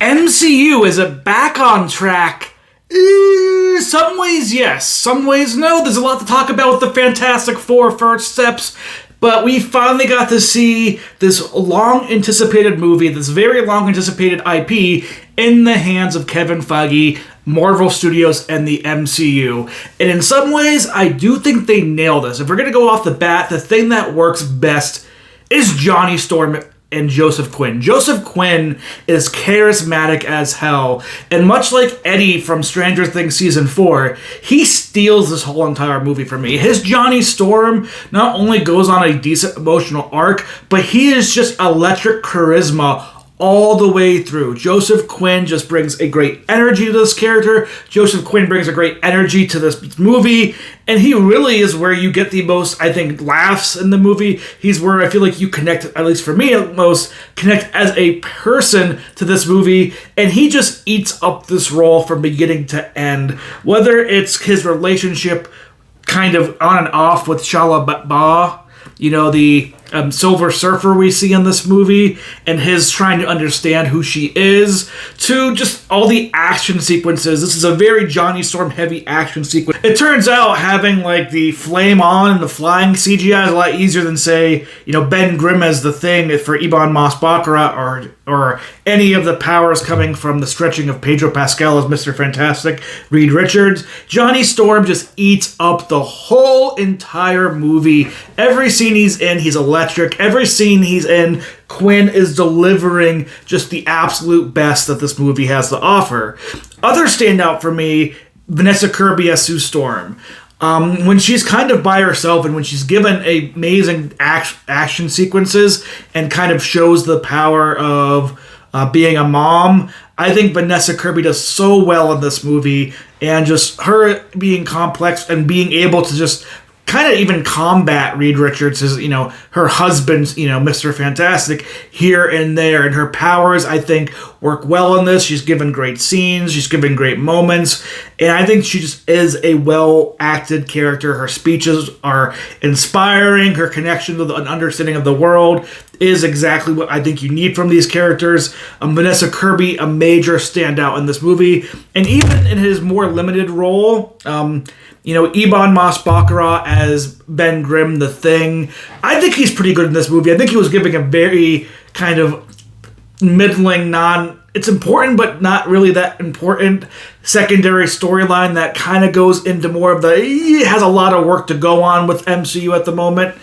MCU, is it back on track? Some ways yes, some ways no. There's a lot to talk about with the Fantastic Four first steps, but we finally got to see this long-anticipated movie, this very long-anticipated IP, in the hands of Kevin Feige, Marvel Studios, and the MCU. And in some ways, I do think they nailed this. If we're going to go off the bat, the thing that works best is Johnny Storm and Joseph Quinn. Joseph Quinn is charismatic as hell, and much like Eddie from Stranger Things Season 4, he steals this whole entire movie for me. His Johnny Storm not only goes on a decent emotional arc, but he is just electric charisma all the way through. Joseph Quinn just brings a great energy to this character. Joseph Quinn brings a great energy to this movie, and he really is where you get the most, I think, laughs in the movie. He's where I feel like you connect, at least for me, most connect as a person to this movie, and he just eats up this role from beginning to end. Whether it's his relationship kind of on and off with Shala Ba, the Silver Surfer we see in this movie, and his trying to understand who she is, to just all the action sequences. This is a very Johnny Storm heavy action sequence. It turns out having like the flame on and the flying CGI is a lot easier than, say, Ben Grimm as the Thing for Ebon Moss-Baccarat, or any of the powers coming from the stretching of Pedro Pascal as Mr. Fantastic, Reed Richards. Johnny Storm just eats up the whole entire movie. Every scene he's in, he's electric. Every scene he's in, Quinn is delivering just the absolute best that this movie has to offer. Other standout for me, Vanessa Kirby as Sue Storm. When she's kind of by herself and when she's given amazing action sequences and kind of shows the power of being a mom, I think Vanessa Kirby does so well in this movie, and just her being complex and being able to just kind of even combat Reed Richards as, her husband's, Mr. Fantastic here and there. And her powers, I think, work well in this. She's given great scenes. She's given great moments. And I think she just is a well-acted character. Her speeches are inspiring. Her connection to an understanding of the world is exactly what I think you need from these characters. Vanessa Kirby, a major standout in this movie. And even in his more limited role, Ebon Moss-Baccarat as Ben Grimm, the Thing, I think he's pretty good in this movie. I think he was giving a very kind of middling, it's important but not really that important secondary storyline that kind of goes into more of he has a lot of work to go on with MCU at the moment.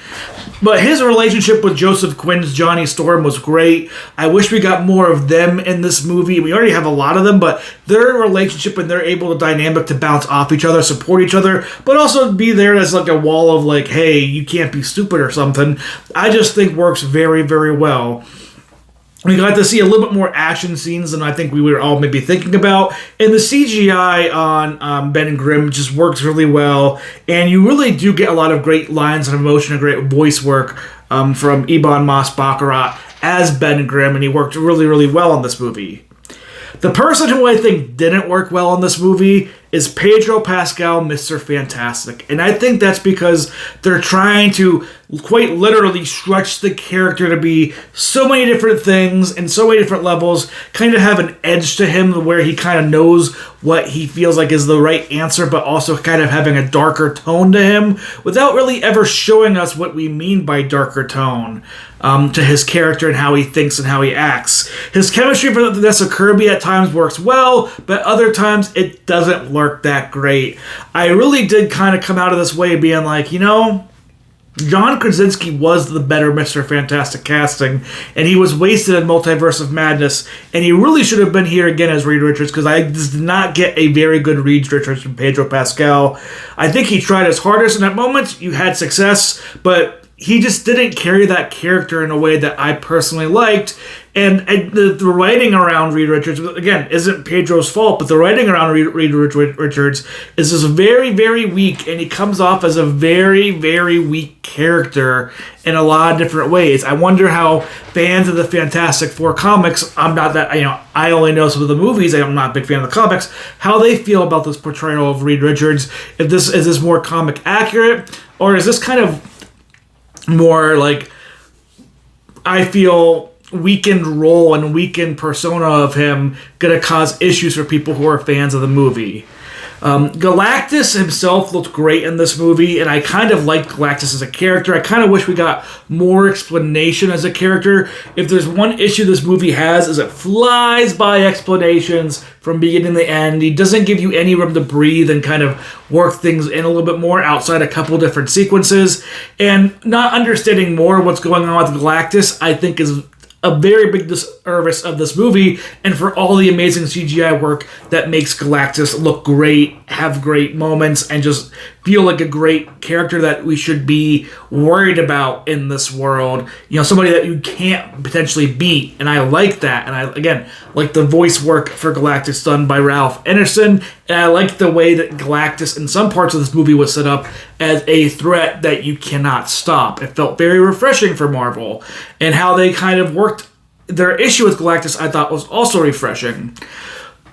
But his relationship with Joseph Quinn's Johnny Storm was great. I wish we got more of them in this movie. We already have a lot of them, but their relationship and they're able to dynamic to bounce off each other, support each other, but also be there as like a wall of like, hey, you can't be stupid or something. I just think works very, very well. We got to see a little bit more action scenes than I think we were all maybe thinking about. And the CGI on Ben Grimm just works really well. And you really do get a lot of great lines of emotion and great voice work from Ebon Moss-Baccarat as Ben Grimm. And he worked really, really well in this movie. The person who I think didn't work well in this movie is Pedro Pascal, Mr. Fantastic. And I think that's because they're trying to quite literally stretch the character to be so many different things and so many different levels, kind of have an edge to him where he kind of knows what he feels like is the right answer, but also kind of having a darker tone to him without really ever showing us what we mean by darker tone to his character and how he thinks and how he acts. His chemistry for Vanessa Kirby at times works well, but other times it doesn't work that great. I really did kind of come out of this way being like, John Krasinski was the better Mr. Fantastic casting, and he was wasted in Multiverse of Madness, and he really should have been here again as Reed Richards, because I did not get a very good Reed Richards from Pedro Pascal. I think he tried his hardest, and at moments you had success, but he just didn't carry that character in a way that I personally liked. And the writing around Reed Richards, again, isn't Pedro's fault, but the writing around Reed Richards is just very, very weak, and he comes off as a very, very weak character in a lot of different ways. I wonder how fans of the Fantastic Four comics, I'm not that, I only know some of the movies, I'm not a big fan of the comics, how they feel about this portrayal of Reed Richards. If this is this more comic accurate, or is this kind of more like, I feel weakened role and weakened persona of him going to cause issues for people who are fans of the movie. Galactus himself looked great in this movie, and I kind of liked Galactus as a character. I kind of wish we got more explanation as a character. If there's one issue this movie has, is it flies by explanations from beginning to end. He doesn't give you any room to breathe and kind of work things in a little bit more outside a couple different sequences. And not understanding more what's going on with Galactus, I think, is a very big disservice of this movie, and for all the amazing CGI work that makes Galactus look great, have great moments, and just feel like a great character that we should be worried about in this world. You know, somebody that you can't potentially beat, and I like that. And I, again, like the voice work for Galactus done by Ralph Ineson, and I like the way that Galactus in some parts of this movie was set up as a threat that you cannot stop. It felt very refreshing for Marvel, and how they kind of worked their issue with Galactus I thought was also refreshing.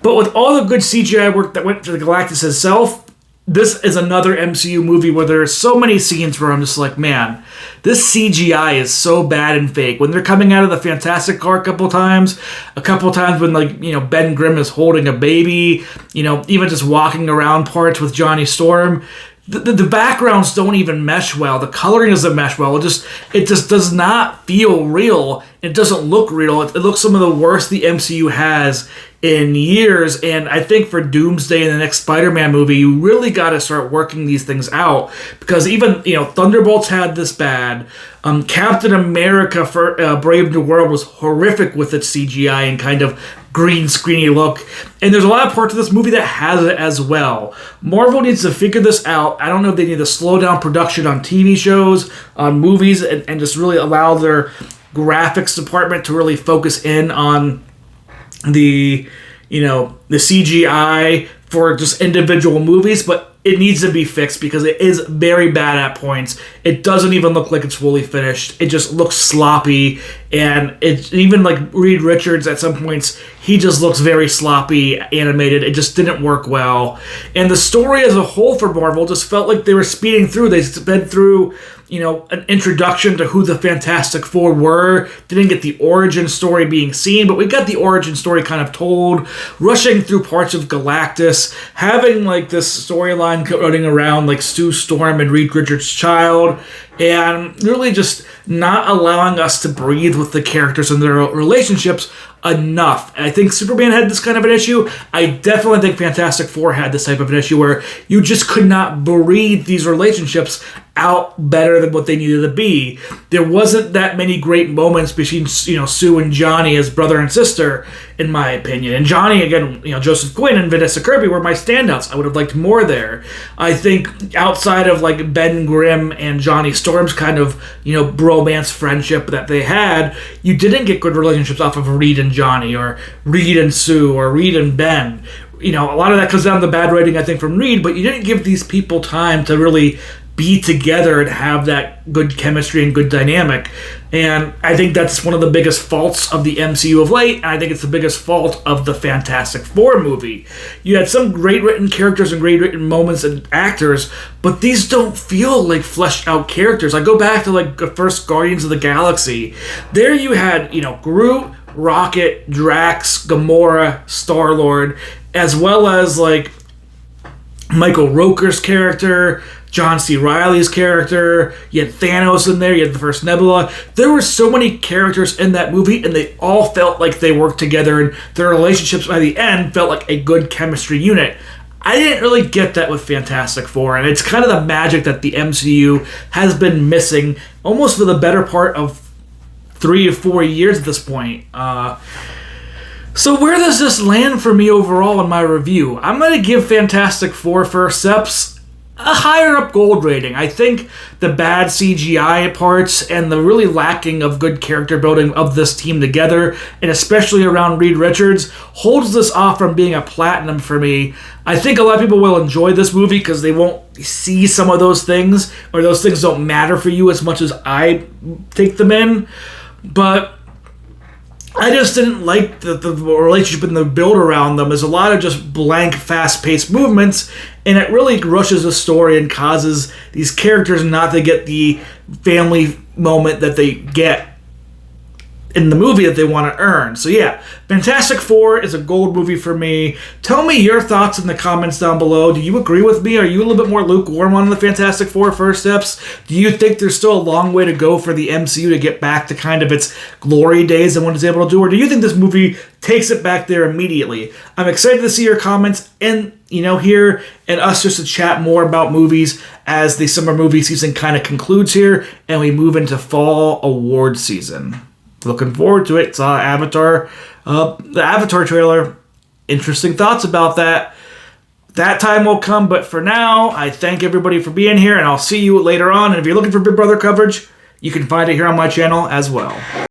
But with all the good CGI work that went to the Galactus itself, this is another MCU movie where there are so many scenes where I'm just like, man, this CGI is so bad and fake. When they're coming out of the Fantastic Car a couple times when, like, you know, Ben Grimm is holding a baby, you know, even just walking around parts with Johnny Storm, the backgrounds don't even mesh well. The coloring doesn't mesh well. It just does not feel real. It doesn't look real. It looks some of the worst the MCU has in years. And I think for Doomsday and the next Spider-Man movie, you really got to start working these things out, because even, you know, Thunderbolts had this bad. Captain America for Brave New World was horrific with its CGI and kind of green screeny look, and there's a lot of parts of this movie that has it as well. Marvel needs to figure this out. I don't know if they need to slow down production on TV shows, on movies, and just really allow their graphics department to really focus in on the CGI for just individual movies, but it needs to be fixed because it is very bad at points. It doesn't even look like it's fully finished. It just looks sloppy, and it's even like Reed Richards at some points, he just looks very sloppy animated. It just didn't work well. And the story as a whole for Marvel just felt like they were speeding through. They sped through, you know, an introduction to who the Fantastic Four were. Didn't get the origin story being seen, but we got the origin story kind of told. Rushing through parts of Galactus, having like this storyline running around like Sue Storm and Reed Richards' child, and really just not allowing us to breathe with the characters and their relationships enough. I think Superman had this kind of an issue. I definitely think Fantastic Four had this type of an issue where you just could not breathe these relationships out better than what they needed to be. There wasn't that many great moments between, you know, Sue and Johnny as brother and sister, in my opinion. And Johnny, again, you know, Joseph Quinn and Vanessa Kirby were my standouts. I would have liked more there. I think outside of like Ben Grimm and Johnny Storm's kind of, you know, bromance friendship that they had, you didn't get good relationships off of Reed and Johnny, or Reed and Sue, or Reed and Ben. You know, a lot of that comes down to the bad writing, I think, from Reed, but you didn't give these people time to really be together and have that good chemistry and good dynamic. And I think that's one of the biggest faults of the MCU of late, and I think it's the biggest fault of the Fantastic Four movie. You had some great written characters and great written moments and actors, but these don't feel like fleshed out characters. I go back to like the first Guardians of the Galaxy. There you had, you know, Groot, Rocket, Drax, Gamora, Star-Lord, as well as like Michael Rooker's character, John C. Reilly's character, you had Thanos in there, you had the first Nebula. There were so many characters in that movie, and they all felt like they worked together, and their relationships by the end felt like a good chemistry unit. I didn't really get that with Fantastic Four, and it's kind of the magic that the MCU has been missing almost for the better part of 3 or 4 years at this point. So where does this land for me overall in my review? I'm going to give Fantastic Four First Steps a higher up gold rating. I think the bad CGI parts and the really lacking of good character building of this team together, and especially around Reed Richards, holds this off from being a platinum for me. I think a lot of people will enjoy this movie because they won't see some of those things, or those things don't matter for you as much as I take them in. But I just didn't like the relationship and the build around them. There's a lot of just blank, fast-paced movements, and it really rushes the story and causes these characters not to get the family moment that they get in the movie that they want to earn. So yeah, Fantastic Four is a gold movie for me. Tell me your thoughts in the comments down below. Do you agree with me? Are you a little bit more lukewarm on the Fantastic Four first steps? Do you think there's still a long way to go for the MCU to get back to kind of its glory days and what it's able to do? Or do you think this movie takes it back there immediately? I'm excited to see your comments and, here and us just to chat more about movies as the summer movie season kind of concludes here and we move into fall award season. Looking forward to it. Saw Avatar, the Avatar trailer. Interesting thoughts about that. That time will come, but for now, I thank everybody for being here, and I'll see you later on. And if you're looking for Big Brother coverage, you can find it here on my channel as well.